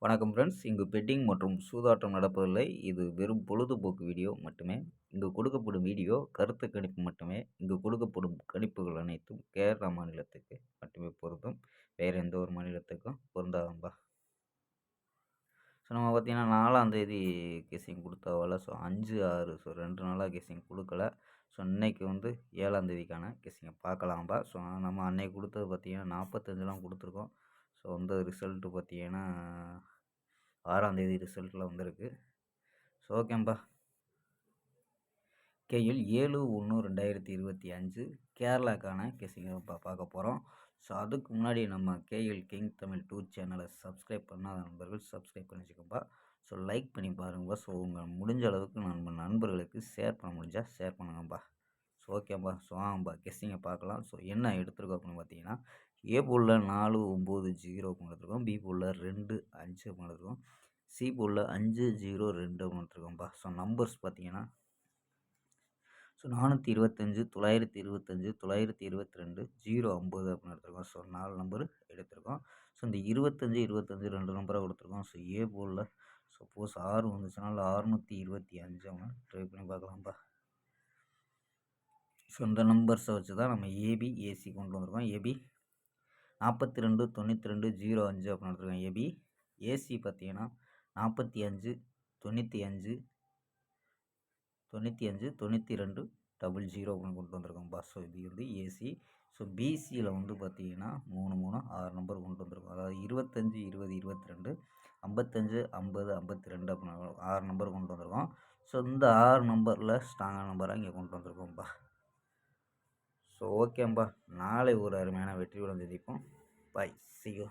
வணக்கம் ஃப்ரெண்ட்ஸ். இங்கு பெட்டிங் மற்றும் சூதாட்டம் நடப்பதில்லை. இது வெறும் பொழுதுபோக்கு வீடியோ மட்டுமே. இங்கு கொடுக்கப்படும் வீடியோ கருத்து கணிப்பு மட்டுமே. இங்கு கொடுக்கப்படும் கணிப்புகள் அனைத்தும் கேரளா மாநிலத்துக்கு மட்டுமே பொருந்தும். வேறு எந்த ஒரு மாநிலத்துக்கும் பொருந்தாதம்பா. ஸோ நம்ம பார்த்தீங்கன்னா 4ஆம் தேதி கெஸ்ஸிங் கொடுத்தாவல. ஸோ 5, 6 ஸோ 2 நாளாக கெஸ்ஸிங் கொடுக்கல. ஸோ இன்னைக்கு 7ஆம் தேதிக்கான கெஸ்ஸிங்கை பார்க்கலாம்பா. ஸோ நம்ம அன்னைக்கு கொடுத்தது பார்த்தீங்கன்னா 45லாம் கொடுத்துருக்கோம். ஸோ ரிசல்ட்டு பார்த்தீங்கன்னா 6ஆம் தேதி ரிசல்ட்டில் வந்திருக்கு. ஸோ ஓகேம்பா. கேஎல் 7/1/2025 கேரளாக்கான கெஸ்ஸிங்கை பார்க்க போகிறோம். ஸோ அதுக்கு முன்னாடி நம்ம கேஎல் கிங் தமிழ் 2 சேனலை சப்ஸ்கிரைப் பண்ணாத நண்பர்கள் சப்ஸ்கிரைப் பண்ணி வச்சுக்கோப்பா. ஸோ லைக் பண்ணி பாருங்கப்பா. ஸோ உங்கள் முடிஞ்ச அளவுக்கு நம்ம நண்பர்களுக்கு ஷேர் பண்ண முடிஞ்சால் ஷேர் பண்ணுங்கப்பா. ஸோ ஓகேப்பா. ஸோ ஆமாம்பா கெஸ்ஸிங்கை பார்க்கலாம். ஸோ என்ன எடுத்துருக்கோம் அப்படின்னு பார்த்தீங்கன்னா, ஏ போலில் 4, 9, 0 அப்படின்னு எடுத்துருக்கோம். பி போலில் 2, 5 அப்படின்னு எடுத்துருக்கோம். சி போலில் 5, 0, 2 அப்படின்னு எடுத்துருக்கோம்ப்பா. ஸோ நம்பர்ஸ் பார்த்தீங்கன்னா, ஸோ 425, 925, 922, 050 அப்படின்னு எடுத்துருக்கோம். ஸோ 4 நம்பர் எடுத்திருக்கோம். ஸோ இந்த 25, 25 2 நம்பராக கொடுத்துருக்கோம். ஸோ ஏ போலில் சப்போஸ் 6 வந்துச்சுன்னா 625 அவங்க ட்ரை பண்ணி பார்க்கலாம்ப்பா. ஸோ இந்த நம்பர்ஸை வச்சு தான் நம்ம ஏபி ஏசி கொண்டு வந்திருக்கோம். ஏபி 42, 92, 05 அப்படின்னு எடுத்துருக்கோம். ஏபி ஏசி பார்த்தீங்கன்னா 45, 95, 92, 00 அப்படின்னு கொண்டு வந்திருக்கோம்ப்பா. ஸோ இது ஏசி. ஸோ பிசியில் பார்த்தீங்கன்னா 3, 3, 6 நம்பர் கொண்டு வந்திருக்கோம். அதாவது 25, 20, 22, 55, 50, 52 அப்படின்னு 6 நம்பர் கொண்டு வந்திருக்கோம். ஸோ இந்த 6 நம்பரில் ஸ்ட்ராங்கான நம்பராக இங்கே கொண்டு வந்திருக்கோம்ப்பா. ஸோ ஓகேம்பா. நாளை ஒரு அருமையான வெற்றியுடன் சந்திப்போம். பை. See you.